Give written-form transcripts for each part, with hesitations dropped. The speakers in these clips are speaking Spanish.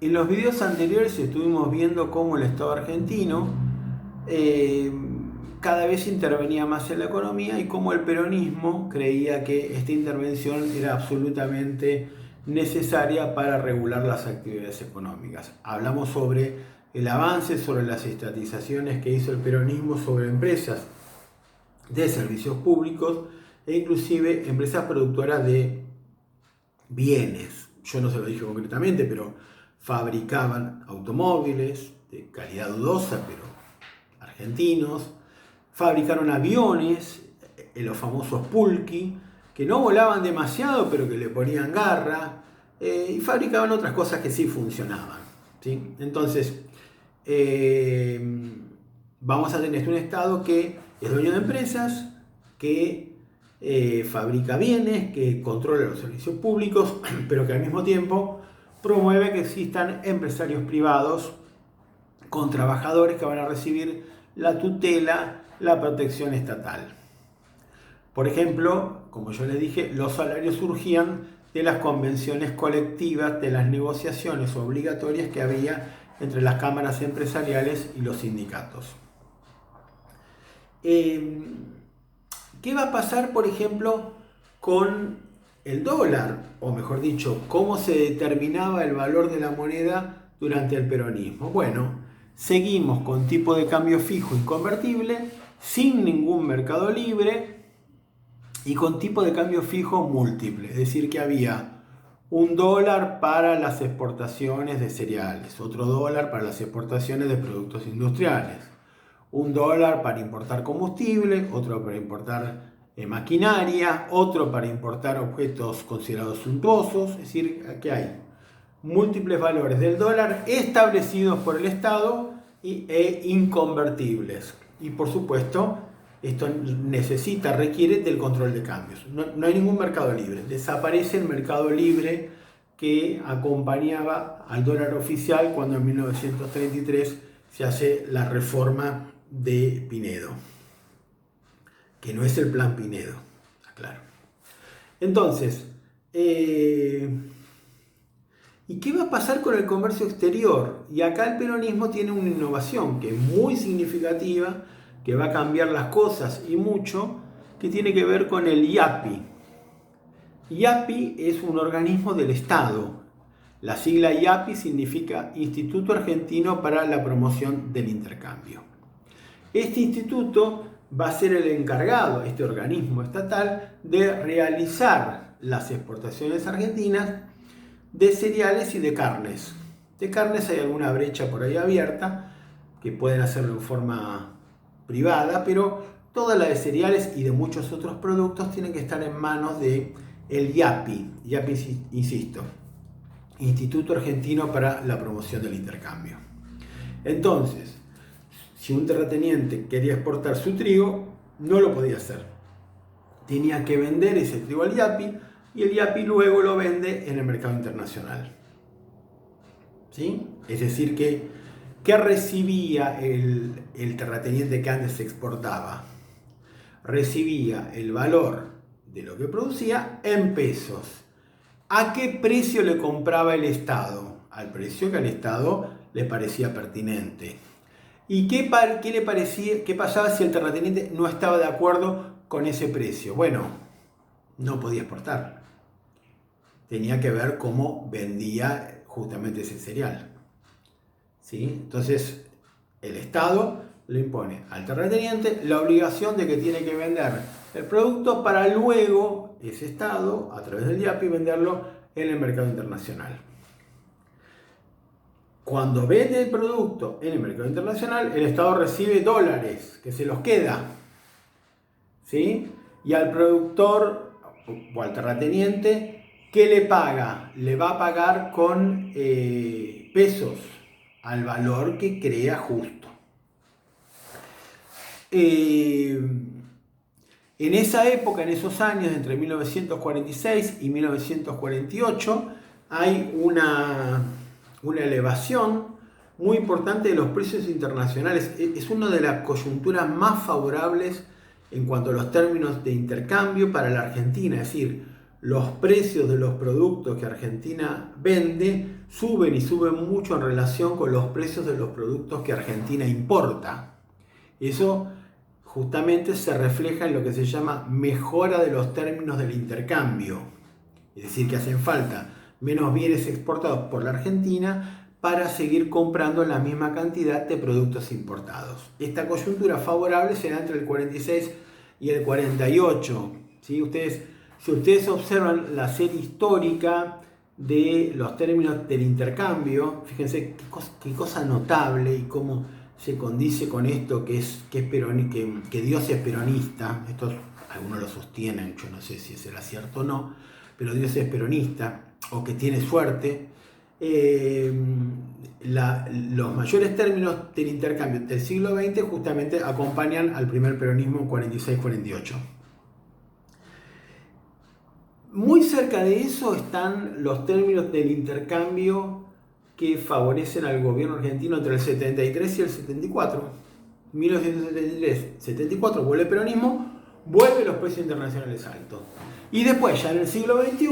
En los videos anteriores estuvimos viendo cómo el Estado argentino cada vez intervenía más en la economía y cómo el peronismo creía que esta intervención era absolutamente necesaria para regular las actividades económicas. Hablamos sobre el avance, sobre las estatizaciones que hizo el peronismo sobre empresas de servicios públicos e inclusive empresas productoras de bienes. Yo no se lo dije concretamente, pero fabricaban automóviles de calidad dudosa, pero argentinos. Fabricaron aviones, los famosos Pulqui, que no volaban demasiado, pero que le ponían garra. Y fabricaban otras cosas que sí funcionaban, ¿sí? Entonces, vamos a tener un Estado que es dueño de empresas, que fabrica bienes, que controla los servicios públicos, pero que al mismo tiempo promueve que existan empresarios privados con trabajadores que van a recibir la tutela, la protección estatal. Por ejemplo, como yo les dije, los salarios surgían de las convenciones colectivas, de las negociaciones obligatorias que había entre las cámaras empresariales y los sindicatos. ¿Qué va a pasar, por ejemplo, con el dólar? O mejor dicho, ¿cómo se determinaba el valor de la moneda durante el peronismo? Bueno, seguimos con tipo de cambio fijo y convertible, sin ningún mercado libre y con tipo de cambio fijo múltiple. Es decir, que había un dólar para las exportaciones de cereales, otro dólar para las exportaciones de productos industriales, un dólar para importar combustible, otro para importar maquinaria, otro para importar objetos considerados suntuosos. Es decir, que hay múltiples valores del dólar establecidos por el Estado e inconvertibles. Y por supuesto, esto requiere del control de cambios. No hay ningún mercado libre. Desaparece el mercado libre que acompañaba al dólar oficial cuando en 1933 se hace la reforma de Pinedo, que no es el plan Pinedo, claro. Entonces, ¿y qué va a pasar con el comercio exterior? Y acá el peronismo tiene una innovación que es muy significativa, que va a cambiar las cosas y mucho, que tiene que ver con el IAPI. IAPI es un organismo del Estado. La sigla IAPI significa Instituto Argentino para la Promoción del Intercambio. Este instituto va a ser el encargado, este organismo estatal, de realizar las exportaciones argentinas de cereales y de carnes. De carnes hay alguna brecha por ahí abierta, que pueden hacerlo en forma privada, pero toda la de cereales y de muchos otros productos tienen que estar en manos de el IAPI. IAPI, insisto, Instituto Argentino para la Promoción del Intercambio. Entonces, si un terrateniente quería exportar su trigo, no lo podía hacer. Tenía que vender ese trigo al IAPI y el IAPI luego lo vende en el mercado internacional. ¿Sí? Es decir, ¿qué recibía el terrateniente que antes exportaba? Recibía el valor de lo que producía en pesos. ¿A qué precio le compraba el Estado? Al precio que al Estado le parecía pertinente. ¿Y qué le parecía, qué pasaba si el terrateniente no estaba de acuerdo con ese precio? Bueno, no podía exportar. Tenía que ver cómo vendía justamente ese cereal. ¿Sí? Entonces, el Estado le impone al terrateniente la obligación de que tiene que vender el producto para luego ese Estado, a través del IAPI, venderlo en el mercado internacional. Cuando vende el producto en el mercado internacional, el Estado recibe dólares, que se los queda, ¿sí? Y al productor o al terrateniente, ¿qué le paga? Le va a pagar con pesos, al valor que crea justo. En esa época, en esos años, entre 1946 y 1948, hay una elevación muy importante de los precios internacionales. Es una de las coyunturas más favorables en cuanto a los términos de intercambio para la Argentina. Es decir, los precios de los productos que Argentina vende suben y suben mucho en relación con los precios de los productos que Argentina importa. Eso justamente se refleja en lo que se llama mejora de los términos del intercambio. Es decir, que hacen falta menos bienes exportados por la Argentina para seguir comprando la misma cantidad de productos importados. Esta coyuntura favorable será entre el 46 y el 48. ¿Sí? Si ustedes observan la serie histórica de los términos del intercambio, fíjense qué cosa notable y cómo se condice con esto que Dios es peronista. Esto algunos lo sostienen, yo no sé si será cierto o no, pero Dios es peronista o que tiene suerte. Los mayores términos del intercambio del siglo XX justamente acompañan al primer peronismo 46-48. Muy cerca de eso están los términos del intercambio que favorecen al gobierno argentino entre el 73 y el 74. 1973-74 vuelve el peronismo, vuelven los precios internacionales altos. Y después, ya en el siglo XXI,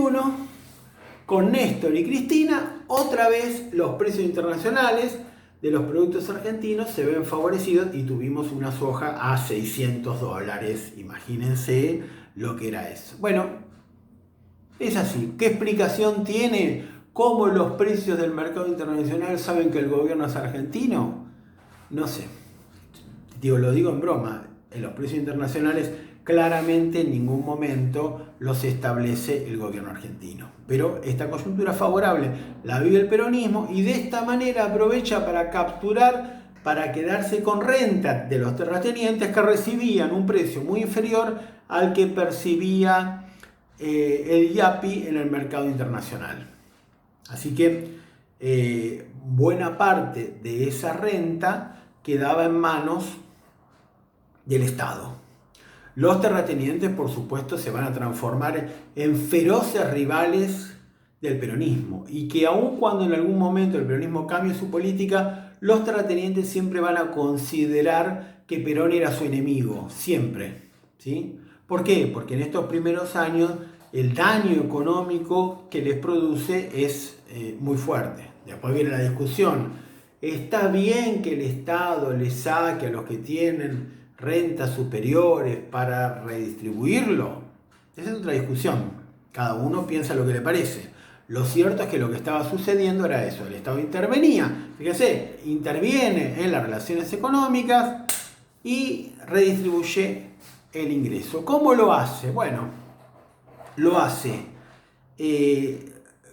con Néstor y Cristina, otra vez los precios internacionales de los productos argentinos se ven favorecidos y tuvimos una soja a $600. Imagínense lo que era eso. Bueno, es así. ¿Qué explicación tiene? ¿Cómo los precios del mercado internacional saben que el gobierno es argentino? No sé. Lo digo en broma. En los precios internacionales claramente en ningún momento los establece el gobierno argentino. Pero esta coyuntura favorable la vive el peronismo y de esta manera aprovecha para capturar, para quedarse con renta de los terratenientes que recibían un precio muy inferior al que percibía el IAPI en el mercado internacional. Así que buena parte de esa renta quedaba en manos del Estado. Los terratenientes, por supuesto, se van a transformar en feroces rivales del peronismo y que aun cuando en algún momento el peronismo cambie su política, los terratenientes siempre van a considerar que Perón era su enemigo, siempre. ¿Sí? ¿Por qué? Porque en estos primeros años el daño económico que les produce es muy fuerte. Después viene la discusión. ¿Está bien que el Estado les saque a los que tienen rentas superiores para redistribuirlo? Esa es otra discusión. Cada uno piensa lo que le parece. Lo cierto es que lo que estaba sucediendo era eso. El Estado intervenía. Fíjense, interviene en las relaciones económicas y redistribuye el ingreso. ¿Cómo lo hace? Bueno, lo hace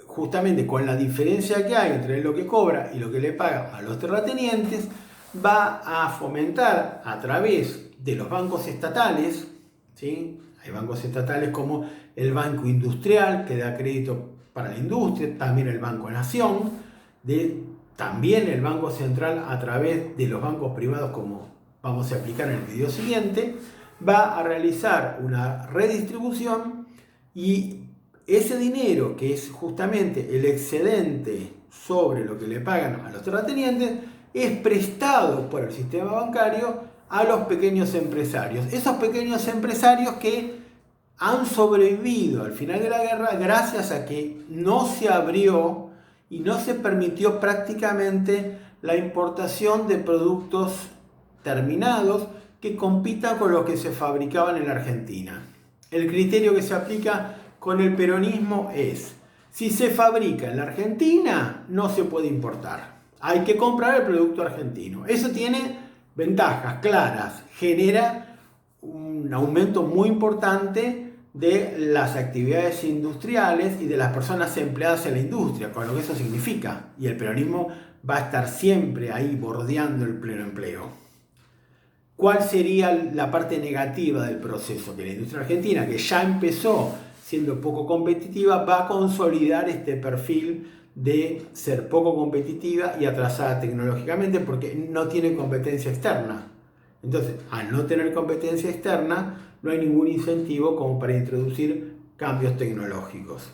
justamente con la diferencia que hay entre lo que cobra y lo que le paga a los terratenientes. Va a fomentar a través de los bancos estatales, ¿sí? Hay bancos estatales como el Banco Industrial, que da crédito para la industria, también el Banco Nación, también el Banco Central a través de los bancos privados, como vamos a aplicar en el video siguiente, va a realizar una redistribución y ese dinero, que es justamente el excedente sobre lo que le pagan a los terratenientes, es prestado por el sistema bancario a los pequeños empresarios. Esos pequeños empresarios que han sobrevivido al final de la guerra gracias a que no se abrió y no se permitió prácticamente la importación de productos terminados que compitan con los que se fabricaban en la Argentina. El criterio que se aplica con el peronismo es: si se fabrica en la Argentina, no se puede importar. Hay que comprar el producto argentino. Eso tiene ventajas claras. Genera un aumento muy importante de las actividades industriales y de las personas empleadas en la industria, con lo que eso significa. Y el peronismo va a estar siempre ahí bordeando el pleno empleo. ¿Cuál sería la parte negativa del proceso? Que la industria argentina, que ya empezó siendo poco competitiva, va a consolidar este perfil de ser poco competitiva y atrasada tecnológicamente porque no tiene competencia externa. Entonces, al no tener competencia externa, no hay ningún incentivo como para introducir cambios tecnológicos.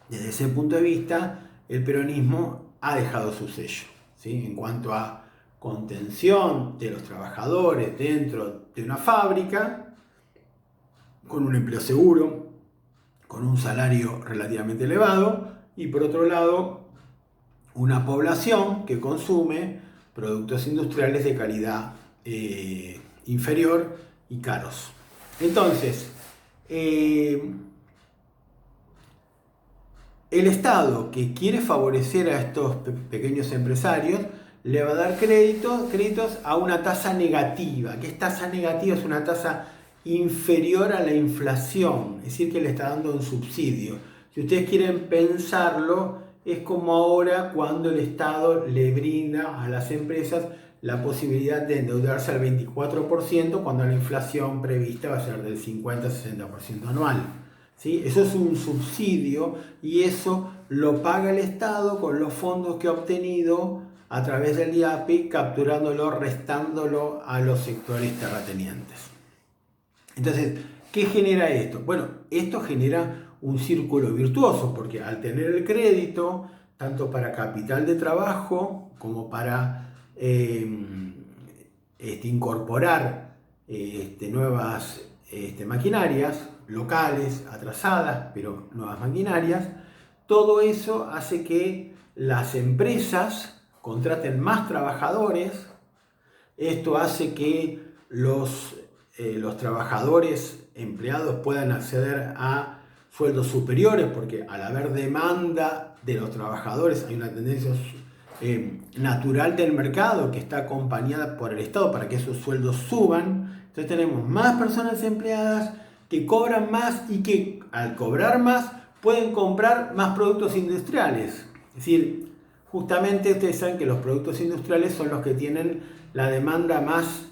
Desde ese punto de vista, el peronismo ha dejado su sello, ¿sí? En cuanto a contención de los trabajadores dentro de una fábrica, con un empleo seguro, con un salario relativamente elevado y por otro lado una población que consume productos industriales de calidad inferior y caros. Entonces, el Estado que quiere favorecer a estos pequeños empresarios le va a dar créditos a una tasa negativa. ¿Qué es tasa negativa? Es una tasa inferior a la inflación, es decir, que le está dando un subsidio. Si ustedes quieren pensarlo, es como ahora cuando el Estado le brinda a las empresas la posibilidad de endeudarse al 24% cuando la inflación prevista va a ser del 50-60% anual. ¿Sí? Eso es un subsidio y eso lo paga el Estado con los fondos que ha obtenido a través del IAPI, capturándolo, restándolo a los sectores terratenientes. Entonces, ¿qué genera esto? Bueno, esto genera un círculo virtuoso, porque al tener el crédito, tanto para capital de trabajo como para incorporar nuevas maquinarias locales, atrasadas, pero nuevas maquinarias, todo eso hace que las empresas contraten más trabajadores. Esto hace que los trabajadores empleados puedan acceder a sueldos superiores, porque al haber demanda de los trabajadores hay una tendencia natural del mercado que está acompañada por el Estado para que esos sueldos suban. Entonces tenemos más personas empleadas que cobran más y que al cobrar más pueden comprar más productos industriales. Es decir, justamente ustedes saben que los productos industriales son los que tienen la demanda más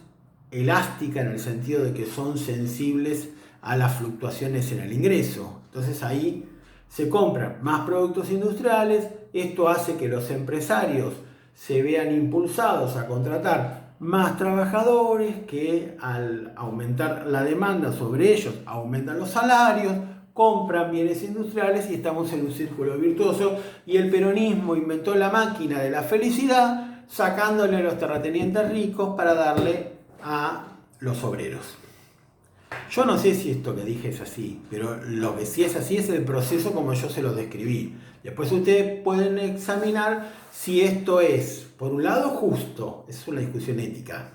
elástica en el sentido de que son sensibles a las fluctuaciones en el ingreso. Entonces ahí se compran más productos industriales. Esto hace que los empresarios se vean impulsados a contratar más trabajadores, que al aumentar la demanda sobre ellos aumentan los salarios, compran bienes industriales y estamos en un círculo virtuoso. Y el peronismo inventó la máquina de la felicidad, sacándole a los terratenientes ricos para darle a los obreros. Yo no sé si esto que dije es así, pero lo que sí es así es el proceso como yo se lo describí. Después ustedes pueden examinar si esto es, por un lado, justo, es una discusión ética,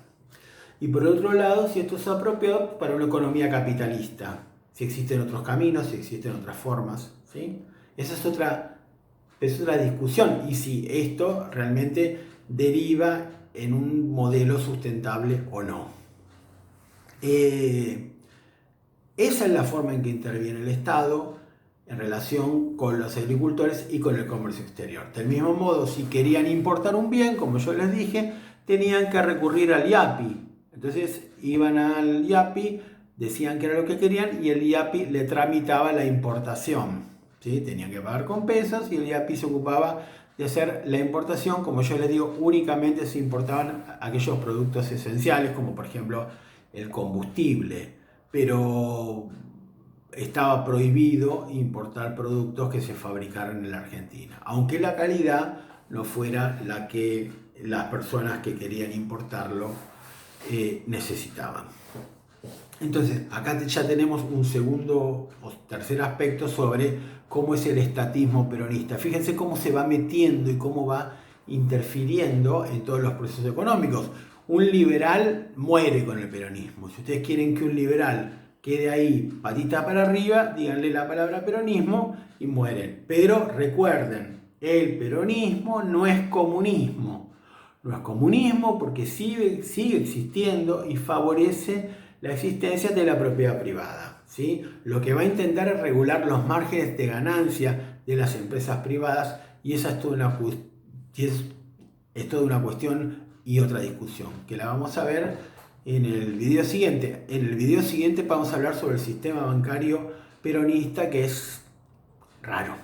y por otro lado, si esto es apropiado para una economía capitalista, si existen otros caminos, si existen otras formas, ¿sí? Esa es otra discusión, y si esto realmente deriva en un modelo sustentable o no. Esa es la forma en que interviene el Estado en relación con los agricultores y con el comercio exterior. Del mismo modo, si querían importar un bien, como yo les dije, tenían que recurrir al IAPI. Entonces iban al IAPI, decían que era lo que querían y el IAPI le tramitaba la importación. ¿Sí? Tenían que pagar con pesos y el IAPI se ocupaba de hacer la importación. Como yo les digo, únicamente se importaban aquellos productos esenciales, como por ejemplo el combustible, pero estaba prohibido importar productos que se fabricaran en la Argentina, aunque la calidad no fuera la que las personas que querían importarlo necesitaban. Entonces, acá ya tenemos un segundo o tercer aspecto sobre cómo es el estatismo peronista. Fíjense cómo se va metiendo y cómo va interfiriendo en todos los procesos económicos. Un liberal muere con el peronismo. Si ustedes quieren que un liberal quede ahí patita para arriba, díganle la palabra peronismo y mueren. Pero recuerden, el peronismo no es comunismo. No es comunismo porque sigue existiendo y favorece la existencia de la propiedad privada, ¿sí? Lo que va a intentar es regular los márgenes de ganancia de las empresas privadas, y esa es toda una cuestión y otra discusión que la vamos a ver en el video siguiente. En el video siguiente vamos a hablar sobre el sistema bancario peronista, que es raro.